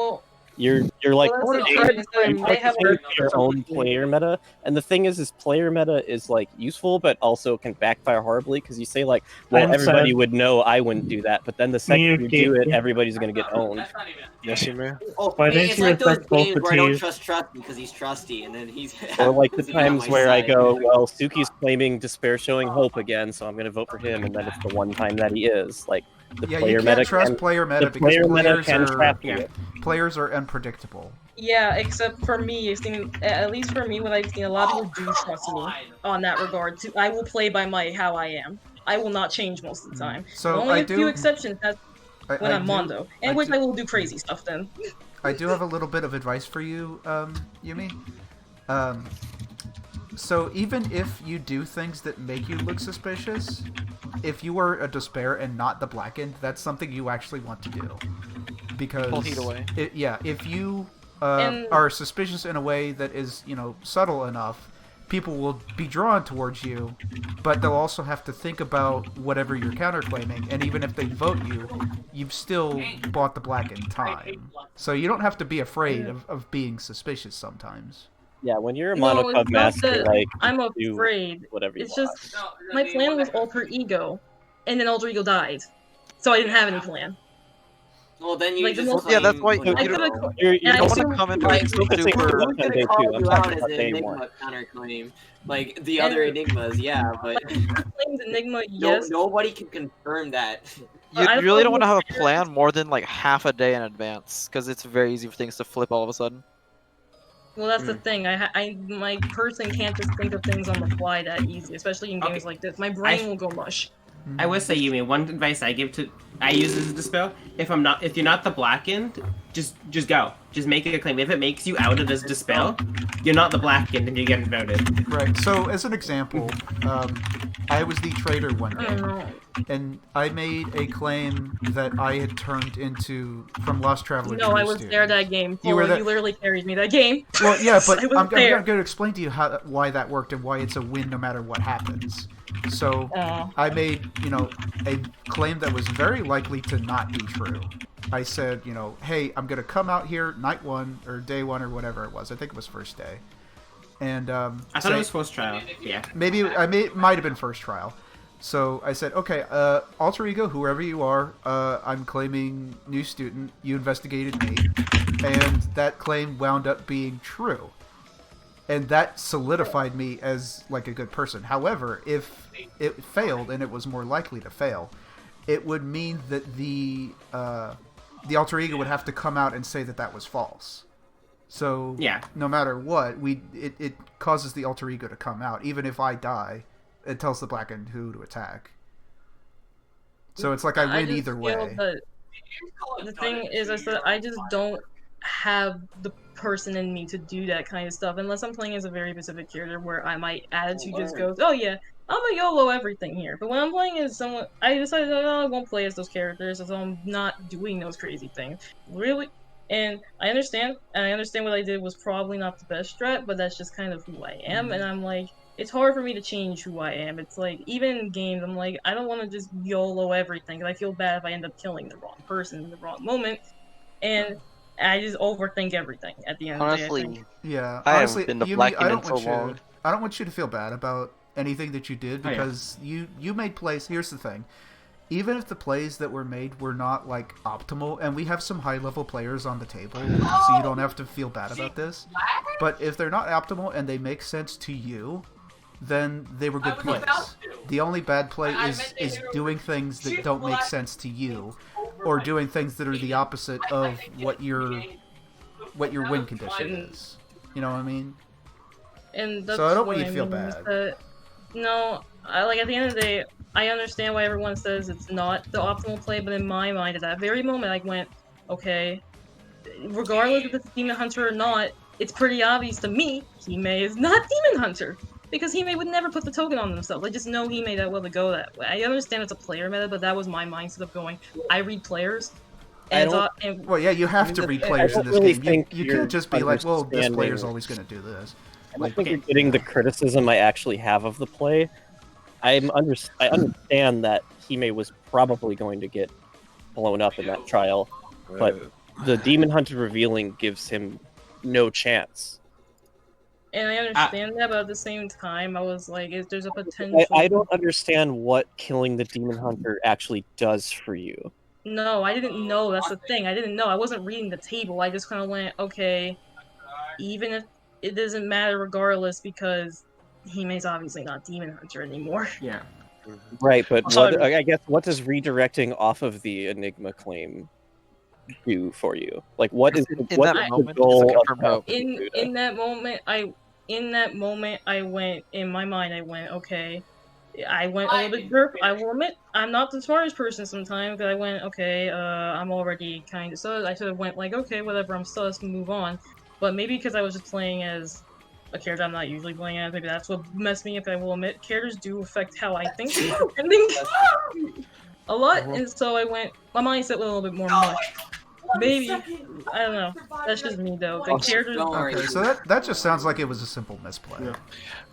You're like Well, that's the thing, is that they have your own player meta, and the thing is player meta is like useful, but also can backfire horribly because you say like, well, I'm everybody sad. would know I wouldn't do that, but then the second you do it, Miyuki. everybody's gonna get owned. Yes, you may. Oh, Why didn't it's you like those respect both games the where I don't teas? trust Trusty because he's trusty, and then he's. Or like the happens to be on times my where I side. go, well, Suki's claiming despair showing hope again, so I'm gonna vote for him, and then it's the one time that he is. Like the Yeah, player you can't meta trust can, player meta the because player meta players can are trap you. players are unpredictable. Yeah, except for me, I've seen, at least for me, what I've seen, a lot of people do trust me on that regard. Too, I will play by how I am. I will not change most of the time. So Only I a few exceptions. That's when I'm do- Mondo, in which I will do crazy stuff then. I do have a little bit of advice for you, Yumi. So even if you do things that make you look suspicious, if you are a despair and not the blackened, that's something you actually want to do. Because Pull heat away. If you And- are suspicious in a way that is, subtle enough, people will be drawn towards you, but they'll also have to think about whatever you're counterclaiming, and even if they vote you, you've still bought the blackened time. So you don't have to be afraid of being suspicious sometimes. Yeah, when you're a No, monocub it's not master, that like I'm do afraid. whatever you It's want. just my plan was alter ego, and then alter ego died, so I didn't have any plan. Well, then you Like, the just. most- Yeah, that's why claim- I you could've- don't, You're and I don't want assume- to come into Like, it super. who's gonna call you I'm out talking as about an day Enigma one. counterclaim? Like the other Enigmas, yeah, but Claims Enigma, yes. nobody can confirm that. You I really don't thought want to you have a plan more than like half a day in advance, because it's very easy for things to flip all of a sudden. Well, that's the thing. My person can't just think of things on the fly that easy, especially in games like this. My brain will go mush. I would say, Yumi, one advice I use as a dispel: if you're not the blackened, just go, just make a claim. If it makes you outed as dispel, you're not the blackened and you get voted. Right. So as an example, I was the traitor one I don't day, know. and I made a claim that I had turned into from Lost Traveler. No, to I New was Student. there that game. You were Polo, there- you literally carried me that game. Well, yeah, but I was I'm there. going to explain to you why that worked and why it's a win no matter what happens. So I made, a claim that was very likely to not be true. I said, hey, I'm going to come out here night one or day one or whatever it was. I think it was first day. And I thought it was first trial. Yeah. Maybe it might have been first trial. So I said, okay, alter ego, whoever you are, I'm claiming new student. You investigated me, and that claim wound up being true, and that solidified me as like a good person. However, if it failed, and it was more likely to fail, it would mean that the alter ego would have to come out and say that that was false. So Yeah. no matter what, it causes the alter ego to come out. Even if I die, it tells the blackened who to attack. So it's like I win just either feel way. that the thing is, I just don't have the person in me to do that kind of stuff unless I'm playing as a very specific character where my attitude just goes, oh yeah, I'm a YOLO everything here. But when I'm playing as someone, I decided I won't play as those characters, so I'm not doing those crazy things. Really. And I understand what I did was probably not the best strat, but that's just kind of who I am, and I'm like, it's hard for me to change who I am. It's like, even in games, I'm like, I don't want to just YOLO everything, because I feel bad if I end up killing the wrong person in the wrong moment, and I just overthink everything at the end of the day. I Honestly, think. Yeah, I honestly, haven't been the Yumi, blackened in so long. I don't want you to feel bad about anything that you did Oh, yeah. because you made plays. Here's the thing. Even if the plays that were made were not like optimal, and we have some high level players on the table, so you don't have to feel bad about this. But if they're not optimal and they make sense to you, then they were good plays. The only bad play is doing things that don't make sense to you, or doing things that are the opposite of what your win condition is. You know what I mean? And that's So I don't what want you to feel mean, is bad. that- no, at the end of the day, I understand why everyone says it's not the optimal play, but in my mind, at that very moment, I went, okay, regardless if it's Demon Hunter or not, it's pretty obvious to me Hime is not Demon Hunter. Because Hime would never put the token on themselves. I just know Hime that well to go that way. I understand it's a player meta, but that was my mindset of going, I read players. And, Well, yeah, you have to read players in this really game. think You you're can't just be like, well, this understanding- player's always going to do this. I don't think you're getting the criticism I actually have of the play. I understand that Hime was probably going to get blown up in that trial, but the Demon Hunter revealing gives him no chance. And I understand that, but at the same time, I was like, if there's a potential. I don't understand what killing the Demon Hunter actually does for you. No, I didn't know. That's the thing. I didn't know. I wasn't reading the table. I just kind of went, okay, even if it doesn't matter regardless, because Hime's obviously not Demon Hunter anymore. Yeah. Right, but what, I guess what does redirecting off of the Enigma claim do for you? Like, what is in what that is moment, the goal it's a confirmed of hope. In that moment, I went in my mind. I went, okay. I went a little bit derp. I will admit, I'm not the smartest person sometimes. But I went, okay. I'm already kind of sus. I sort of went like, okay, whatever. I'm sus. Move on. But maybe because I was just playing as a character I'm not usually playing as, maybe that's what messed me up. I will admit, characters do affect how I think a lot, and so I went. My mindset went a little bit more mush. Maybe I don't know. That's just me though. The characters. Okay, so that just sounds like it was a simple misplay.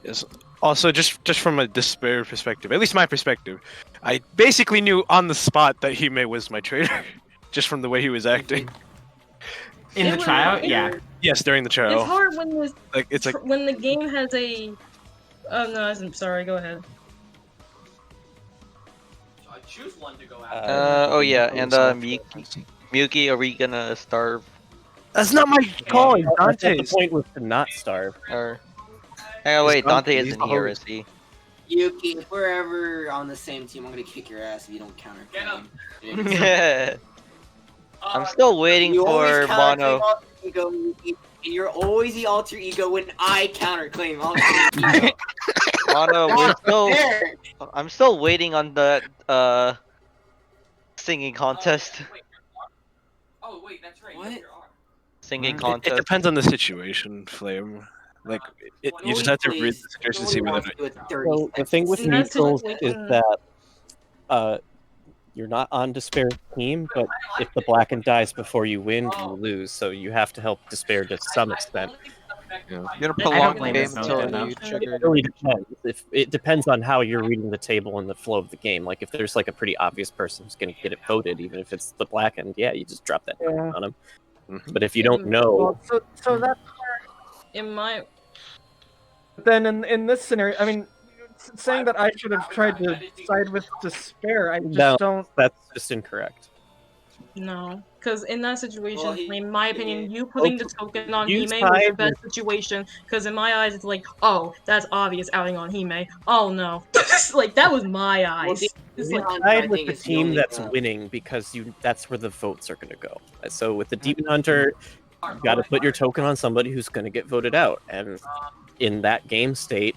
Yes. Also, just from a despair perspective, at least my perspective, I basically knew on the spot that Hime was my traitor, just from the way he was acting. In the trial, yeah. Yes, during the trial. It's hard when the it's like when the game has a. Oh no, I'm sorry. Go ahead. Choose one to go oh yeah, and Miyuki, are we gonna starve? That's not my call. It's The Dante's. point was to not starve. Or hang on, wait, Dante He's isn't the here, host. is he? Yuki, if we're ever on the same team, I'm gonna kick your ass if you don't counter. I'm still waiting You always for counterclaim Mono. alter ego, Yuki, and you're always the alter ego when I counterclaim alter ego. Mono, we're That's still. fair. I'm still waiting on the singing contest. Oh wait, that's right. What? Singing It contest. depends on the situation, Flame. Like, you just have to read the situation to see whether. So the thing with In that neutrals is situation- that you're not on Despair's team, but if the Blackened dies before you win, you lose. So you have to help Despair to some extent. You're gonna I don't prolong the blame game myself, until though. you trigger. It really depends. If it depends on how you're reading the table and the flow of the game. Like if there's like a pretty obvious person who's going to get it voted, even if it's the Blackened, yeah, you just drop that on him. But if you don't know, Well, so that's In my then in this scenario, I mean, saying that I should have tried to side with Despair, I just no, don't. that's just incorrect. No, because in that situation, Well, in my opinion, you putting the token on you Hime was the side best situation. Because in my eyes, it's like, oh, that's obvious outing on Hime. Oh no, like that was my eyes. It's like, Side with the team that's winning because that's where the votes are going to go. So with the Demon Hunter, you got to put your token on somebody who's going to get voted out, and in that game state,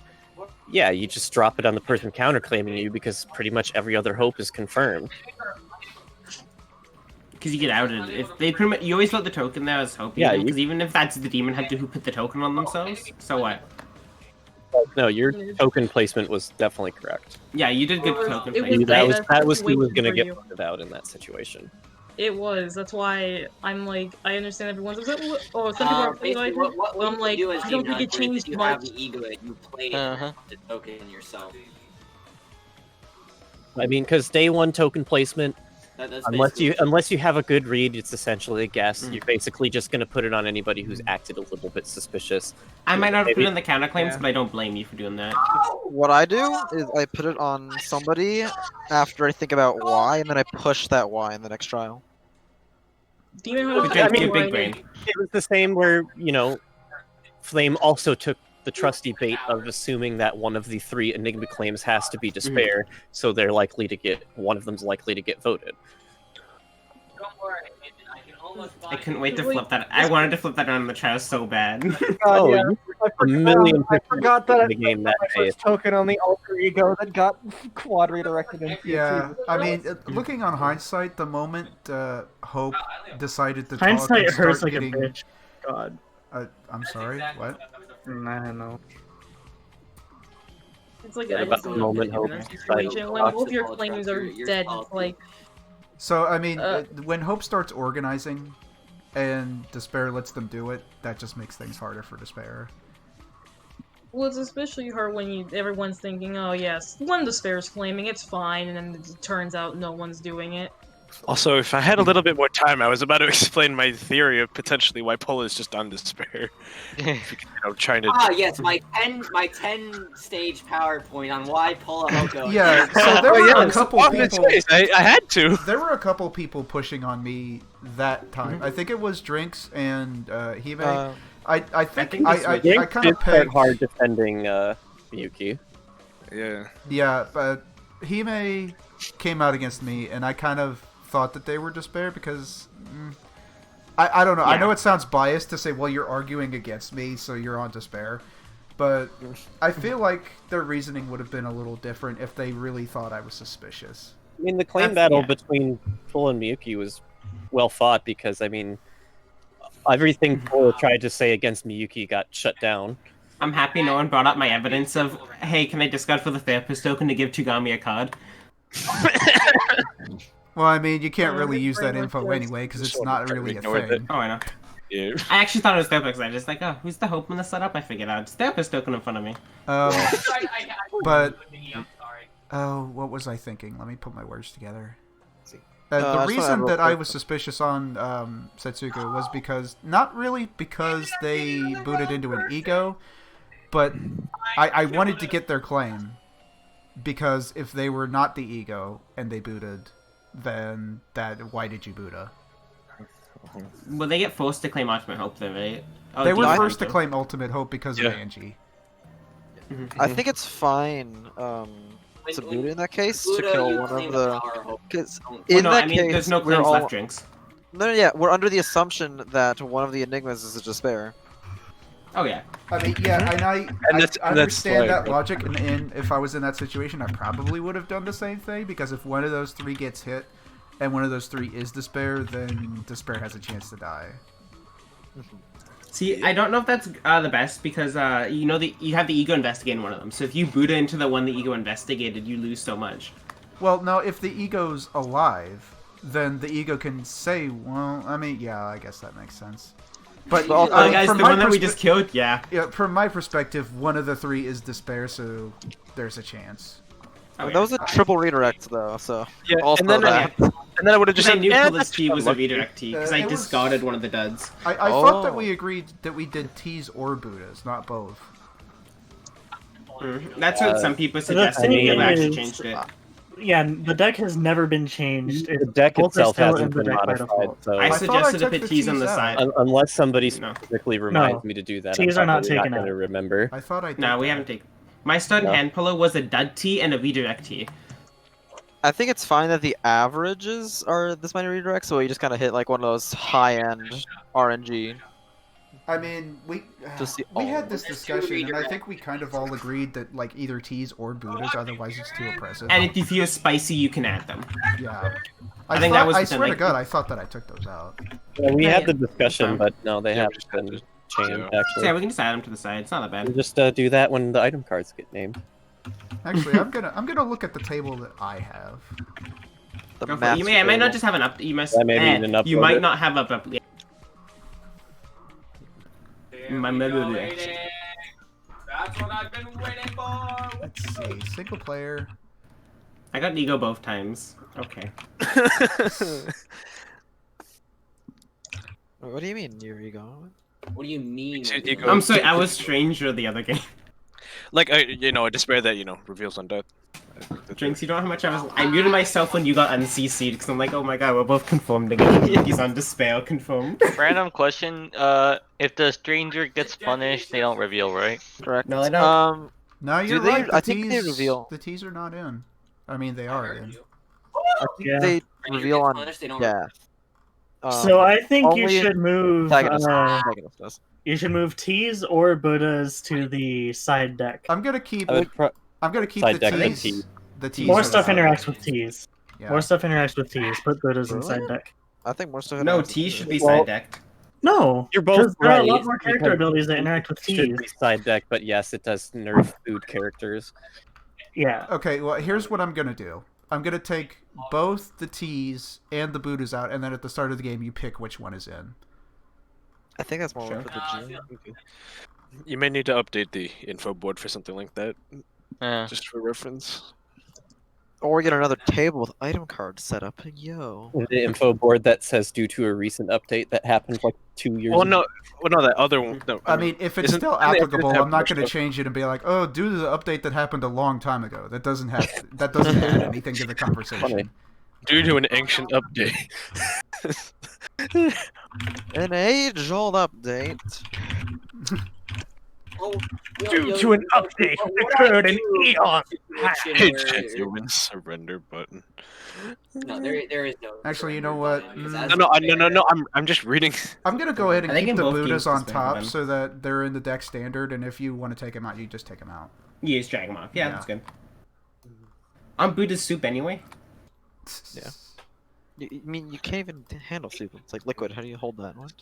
yeah, you just drop it on the person counterclaiming you because pretty much every other hope is confirmed. Because you get outed. If they pretty much, you always put the token there as hope. Yeah, Because even if that's the Demon Hunter who put the token on themselves, so what? No, your token placement was definitely correct. Yeah, you did good token It was placement. That was who was situation going to for get you. voted out in that situation. It was. That's why I'm like, I understand everyone's upset. Oh, some people are playing like Basically, what I'm you like, do as I don't Demon think it Hunter is changed you have much. the ego that you play Uh-huh. the token yourself. I mean, because day one token placement, That's unless you have a good read, it's essentially a guess. You're basically just going to put it on anybody who's acted a little bit suspicious. I might not have put Maybe- in the counterclaims, but I don't blame you for doing that. What I do is I put it on somebody after I think about why, and then I push that why in the next trial. Demon Good Hunter. drink, big brain. It was the same where, Flame also took the trusty bait of assuming that one of the three Enigma claims has to be Despair, so they're likely to get, one of them's likely to get voted. I couldn't wait to flip that. I wanted to flip that on the trial so bad. Oh, yeah. you I a million I forgot that I the game put that my day. first token on the alter ego that got quad redirected into Yeah, T2. I mean, looking on hindsight, the moment Hope decided to talk Hindsight and start hurts like getting, a bitch. God. I'm sorry, what? I know. It's like Yeah, I about just the don't moment know Hope in that decided situation to when talk both to your Paul claims Trump, are you're dead. salty. Like So, I mean, when Hope starts organizing and Despair lets them do it, that just makes things harder for Despair. well, it's especially hard when everyone's thinking, oh yes, one Despair's claiming it's fine, and then it turns out no one's doing it. Also, if I had a little bit more time, I was about to explain my theory of potentially why Pola is just on despair. Trying to. Ah, yes, my 10 stage PowerPoint on why Pola Hoko. Yeah, so there were a couple people. I had to. There were a couple people pushing on me that time. I think it was Drinks and Hime. I think I kind of pegged hard defending Miyuki. Yeah. Yeah, but Hime came out against me, and I kind of thought that they were despair because I don't know. Yeah. I know it sounds biased to say, well, you're arguing against me, so you're on despair. But I feel like their reasoning would have been a little different if they really thought I was suspicious. I mean, the claim battle between Full and Miyuki was well fought because, I mean, everything Full tried to say against Miyuki got shut down. I'm happy no one brought up my evidence of, hey, can I discard for the therapist token to give Tugami a card? Well, I mean, you can't really use that info anyway, because it's not really a thing. Oh, I know. Yeah. I actually thought it was therapist. I was just like, oh, who's the hope in the setup? I figured out. It's therapist token in front of me. But... Oh, what was I thinking? Let me put my words together. The reason that I was suspicious on Setsuko was because... Not really because they booted into an ego, but I wanted to get their claim. Because if they were not the ego and they booted, then why did you boot her? Well, they get forced to claim Ultimate Hope, though, right? Oh, they were forced to claim Ultimate Hope because of Angie. I think it's fine to boot in that case to kill one of the. Because there's no claims left, Drinks. No, yeah, we're under the assumption that one of the enigmas is a despair. Oh yeah. I mean, yeah, and I understand that logic, and if I was in that situation, I probably would have done the same thing, because if one of those three gets hit, and one of those three is despair, then despair has a chance to die. See, I don't know if that's the best, because you have the ego investigating one of them, so if you boot into the one the ego investigated, you lose so much. Well, no, if the ego's alive, then the ego can say, well, I mean, yeah, I guess that makes sense. But guys, the one that we just killed, yeah. Yeah, from my perspective, one of the three is despair, so there's a chance. That was a triple redirect, though. So yeah, and then I would have just. I knew Police T was a redirect T because I discarded one of the duds. I thought that we agreed that we did T's or Buddhas, not both. That's what some people suggested. We have actually changed it. Yeah, the deck has never been changed. The deck itself hasn't been modified. So I suggested to put T's on the side. Unless somebody specifically reminds me to do that. T's are not taken out. To remember. I thought I did. No, we haven't taken. My stun hand pillow was a dud T and a redirect T. I think it's fine that the averages are this many redirects, so you just kind of hit like one of those high-end RNG. I mean, we had this discussion, and I think we kind of all agreed that like either T's or Buddhas, otherwise it's too oppressive. And if you feel spicy, you can add them. Yeah. I think that was. I swear to God, I thought that I took those out. Yeah, we had the discussion, but no, they haven't been changed. Actually, yeah, we can just add them to the side. It's not that bad. We'll just do that when the item cards get named. Actually, I'm gonna look at the table that I have. I might not just have an up. You must. You might not have up. That's what I've been waiting for. Let's see, single player. I got ego both times. Okay. What do you mean, your ego? What do you mean? I'm sorry, I was Stranger the other game. Like, a despair that, reveals on death. Drinks, you don't know how much I muted myself when you got unCC'd, because I'm like, oh my god, we're both confirmed again. He's on despair, confirmed. Random question, if the stranger gets punished, they don't reveal, right? Correct. No, they don't. No, you're right. I think they reveal. The T's are not in. I mean, they are in. I think they reveal on death. So I think you should move. You should move T's or Buddhas to the side deck. I'm gonna keep the T's. The T's. More stuff interacts with T's. Yeah. More stuff interacts with T's. Put Buddhas in side deck. I think more stuff. No, T's should be side decked. No, you're both right. There are a lot more because character abilities that interact with T's. Should be side deck, but yes, it does nerf food characters. Yeah. Okay, well, here's what I'm gonna do. I'm gonna take both the T's and the Buddhas out, and then at the start of the game, you pick which one is in. I think that's more for the G. You may need to update the info board for something like that. Just for reference. Or we get another table with item cards set up. Yo. The info board that says due to a recent update that happened like 2 years Well, ago. no, that other one. No, I mean, if it's isn't- still I mean, applicable, it's I'm not going to stuff. change it and be like, "Oh, due to the update that happened a long time ago." That doesn't add anything to the conversation. Due to an ancient update. An age-old update. Oh, Due to an update that occurred in eon past. Hey, genuine surrender button. No, there is no. Actually, you know what? No. I'm just reading. I'm gonna go ahead and I think keep in the both Buddhas games on it's been top fun. so that they're in the deck standard, and if you want to take them out, you just take them out. You just drag them off. Yeah, Yeah. that's good. I'm Buddha's soup anyway. Yeah. I mean, you can't even handle soup. It's like liquid. How do you hold that? What?